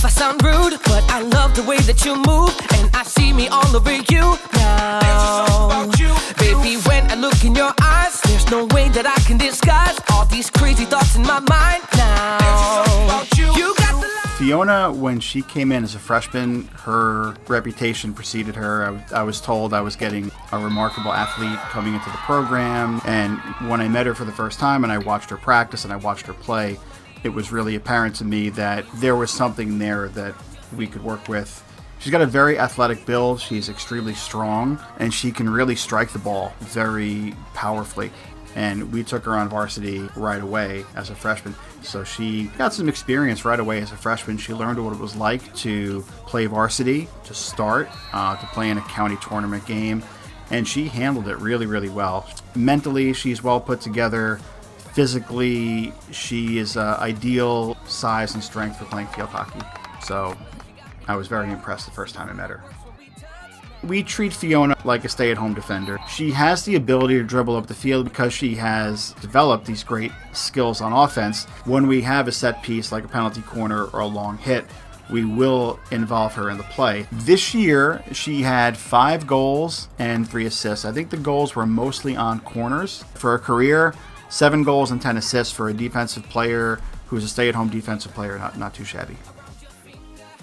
if I sound rude, but I love the way that you move, and I see me all over you now. Baby, when I look in your eyes, there's no way that I can disguise all these crazy thoughts in my mind now. You got the Fiona, when she came in as a freshman, her reputation preceded her. I was told I was getting a remarkable athlete coming into the program, and when I met her for the first time and I watched her practice and I watched her play, it was really apparent to me that there was something there that we could work with. She's got a very athletic build, she's extremely strong, and she can really strike the ball very powerfully. And we took her on varsity right away as a freshman. So she got some experience right away as a freshman. She learned what it was like to play varsity, to start, to play in a county tournament game. And she handled it really, really well. Mentally, she's well put together. Physically, she is ideal size and strength for playing field hockey. So I was very impressed the first time I met her. We treat Fiona like a stay-at-home defender. She has the ability to dribble up the field because she has developed these great skills on offense. When we have a set piece like a penalty corner or a long hit, we will involve her in the play. This year, she had 5 goals and 3 assists. I think the goals were mostly on corners. For her career, 7 goals and 10 assists for a defensive player who's a stay-at-home defensive player, not too shabby.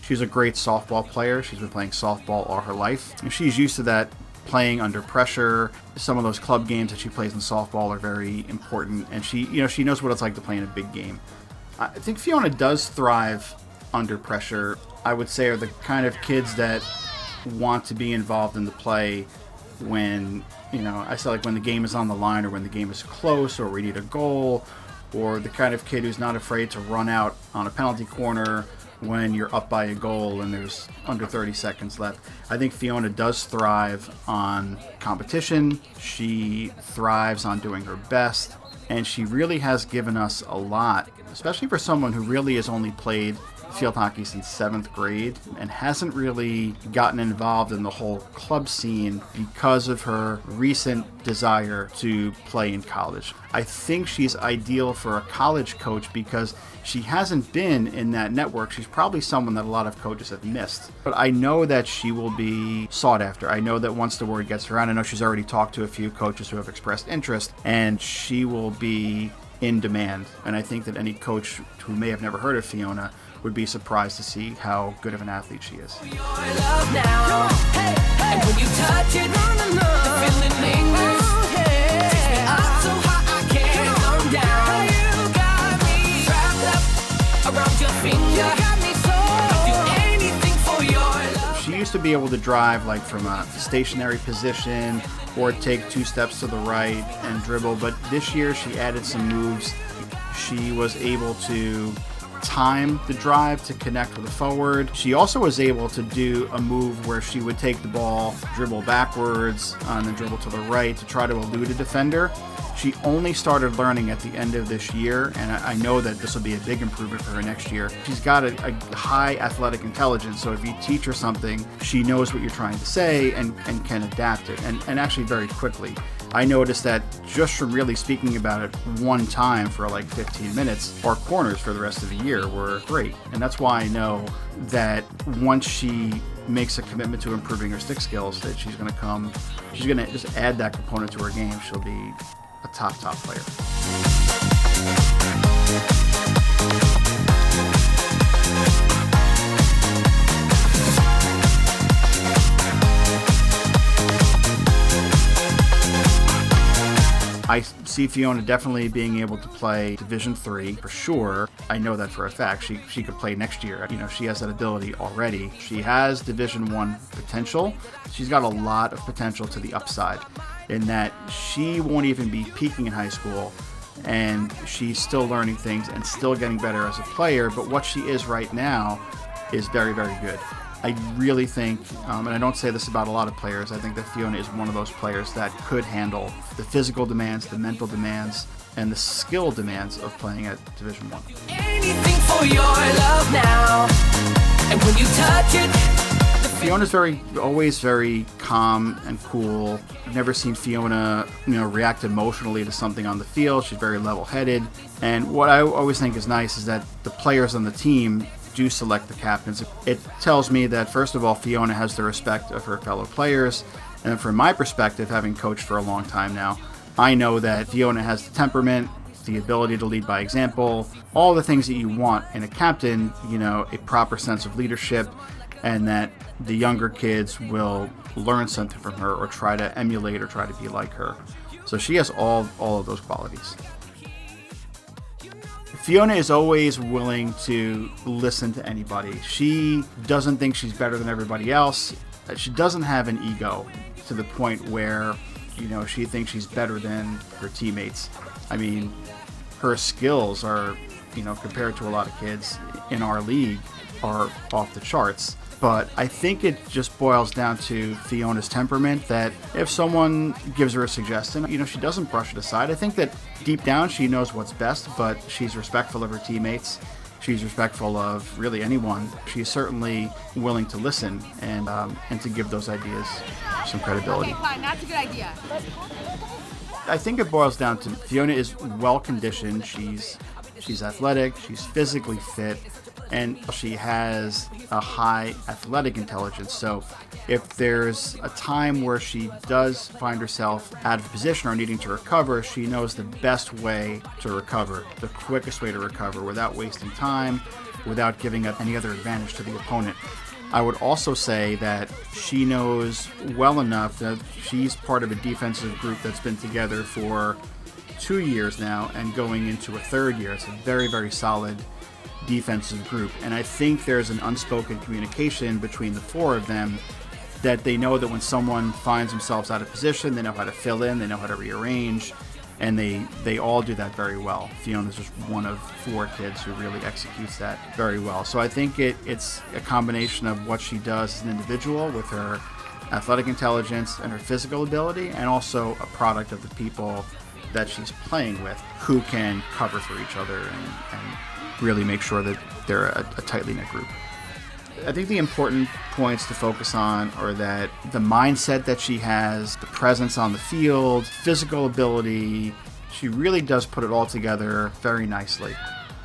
She's a great softball player. She's been playing softball all her life. And she's used to that, playing under pressure. Some of those club games that she plays in softball are very important, and she knows what it's like to play in a big game. I think Fiona does thrive under pressure. I would say are the kind of kids that want to be involved in the play when, I say like when the game is on the line or when the game is close or we need a goal, or the kind of kid who's not afraid to run out on a penalty corner when you're up by a goal and there's under 30 seconds left. I think Fiona does thrive on competition. She thrives on doing her best, and she really has given us a lot, especially for someone who really has only played field hockey since 7th grade and hasn't really gotten involved in the whole club scene because of her recent desire to play in college. I think she's ideal for a college coach because she hasn't been in that network. She's probably someone that a lot of coaches have missed. But I know that she will be sought after. I know that once the word gets around, I know she's already talked to a few coaches who have expressed interest, and she will be in demand. And I think that any coach who may have never heard of Fiona would be surprised to see how good of an athlete she is. She used to be able to drive like from a stationary position or take 2 steps to the right and dribble, but this year she added some moves. She was able to time the drive to connect with a forward. She also was able to do a move where she would take the ball, dribble backwards, and then dribble to the right to try to elude a defender. She only started learning at the end of this year, and I know that this will be a big improvement for her next year. She's got a high athletic intelligence, so if you teach her something, she knows what you're trying to say and can adapt it, and actually very quickly. I noticed that just from really speaking about it one time for like 15 minutes, our corners for the rest of the year were great. And that's why I know that once she makes a commitment to improving her stick skills, that she's going to just add that component to her game. She'll be a top player. I see Fiona definitely being able to play Division III for sure. I know that for a fact. She could play next year. She has that ability already. She has Division I potential. She's got a lot of potential to the upside in that she won't even be peaking in high school, and she's still learning things and still getting better as a player. But what she is right now is very, very good. I really think, and I don't say this about a lot of players, I think that Fiona is one of those players that could handle the physical demands, the mental demands, and the skill demands of playing at Division I. Anything for your love now, and when you touch it. Fiona's always very calm and cool. I've never seen Fiona, react emotionally to something on the field. She's very level-headed. And what I always think is nice is that the players on the team do select the captains, it tells me that, first of all, Fiona has the respect of her fellow players. And from my perspective, having coached for a long time now, I know that Fiona has the temperament, the ability to lead by example, all the things that you want in a captain, a proper sense of leadership, and that the younger kids will learn something from her or try to emulate or try to be like her. So she has all of those qualities. Fiona is always willing to listen to anybody. She doesn't think she's better than everybody else. She doesn't have an ego to the point where, she thinks she's better than her teammates. I mean, her skills are, compared to a lot of kids in our league, are off the charts. But I think it just boils down to Fiona's temperament, that if someone gives her a suggestion, she doesn't brush it aside. I think that deep down she knows what's best, but she's respectful of her teammates. She's respectful of really anyone. She's certainly willing to listen and to give those ideas some credibility. Okay, fine. That's a good idea. I think it boils down to Fiona is well conditioned. She's athletic. She's physically fit. And she has a high athletic intelligence. So if there's a time where she does find herself out of position or needing to recover, she knows the best way to recover, the quickest way to recover without wasting time, without giving up any other advantage to the opponent. I would also say that she knows well enough that she's part of a defensive group that's been together for 2 years now and going into a third year. It's a very, very solid defensive group, and I think there's an unspoken communication between the four of them that they know that when someone finds themselves out of position, they know how to fill in, they know how to rearrange, and they all do that very well. Fiona's just one of 4 kids who really executes that very well. So I think it's a combination of what she does as an individual with her athletic intelligence and her physical ability, and also a product of the people that she's playing with who can cover for each other and really make sure that they're a tightly knit group. I think the important points to focus on are that the mindset that she has, the presence on the field, physical ability, she really does put it all together very nicely.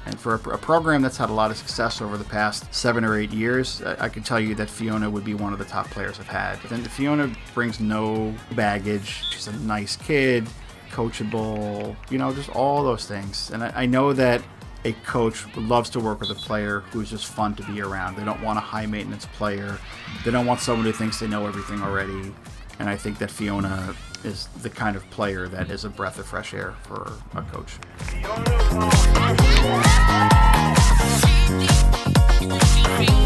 And for a program that's had a lot of success over the past 7 or 8 years, I can tell you that Fiona would be one of the top players I've had. And Fiona brings no baggage. She's a nice kid, coachable, just all those things. And I know that a coach loves to work with a player who's just fun to be around. They don't want a high-maintenance player. They don't want someone who thinks they know everything already. And I think that Fiona is the kind of player that is a breath of fresh air for a coach. Fiona